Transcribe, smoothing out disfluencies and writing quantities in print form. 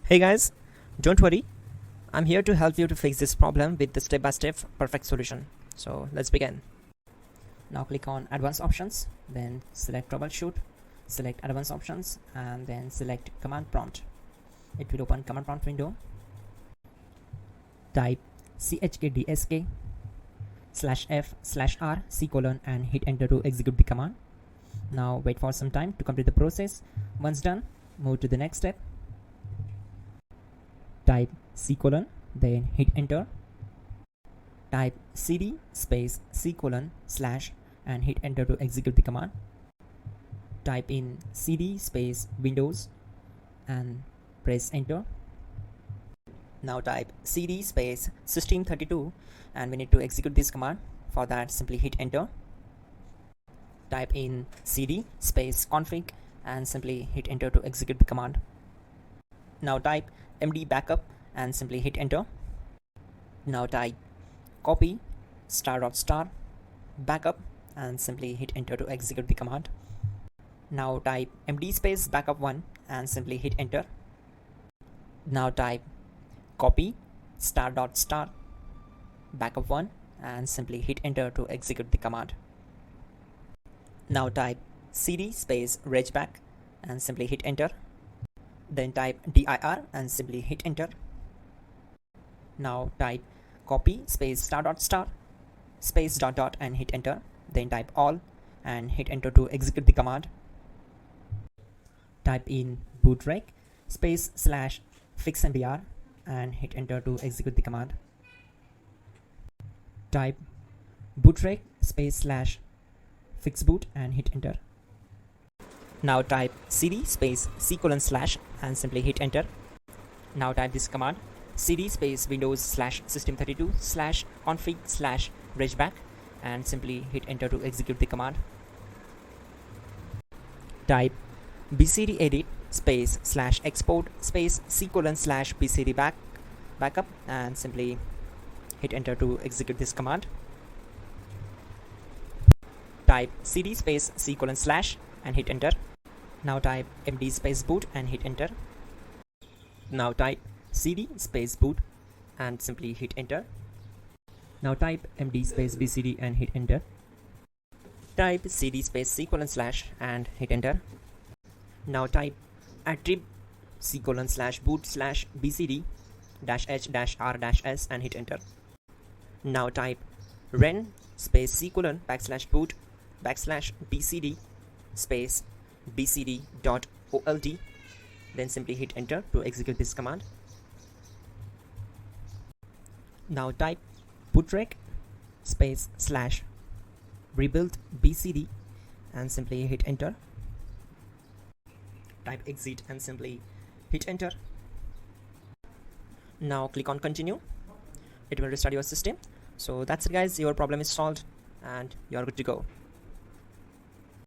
Hey guys, don't worry, I'm here to help you to fix this problem with the step-by-step perfect solution. So let's begin. Now click on Advanced Options, then select Troubleshoot, select Advanced Options, and then select Command Prompt. It will open Command Prompt window. Type chkdsk/f/r:" and hit enter to execute the command. Now wait for some time to complete the process. Once done, move to the next step. Type C:, then hit enter. Type cd space C:/ and hit enter to execute the command. Type in cd space Windows and press enter. Now type cd space System32 and we need to execute this command. For that, simply hit enter. Type in cd space config and simply hit enter to execute the command. Now type md backup and simply hit enter. Now type copy **backup and simply hit enter to execute the command. Now type md space backup1 and simply hit enter. Now type copy **backup1 and simply hit enter to execute the command. Now type cd space regback and simply hit enter. Then type dir and simply hit enter. Now type copy space **space ... and hit enter. Then type all and hit enter to execute the command. Type in bootrec space /fixmdr and hit enter to execute the command. Type bootrec space /fixboot and hit enter. Now type cd space C:/ and simply hit enter. Now type this command cd space Windows /System32 /config /regback and simply hit enter to execute the command. Type bcd edit space /export space C:/ bcd backup and simply hit enter to execute this command. Type cd space C:/ and hit enter. Now type md space boot and hit enter. Now type cd space boot and simply hit enter. Now type md space bcd and hit enter. Type cd space C:/ and hit enter. Now type attrib C:/boot/bcd -h-r-s and hit enter. Now type ren space C:\boot \bcd space bcd.old, then simply hit enter to execute this command. Now type bootrec space /rebuild bcd and simply hit enter. Type exit and simply hit enter. Now click on continue. It will restart your system. So that's it guys, your problem is solved and you're good to go.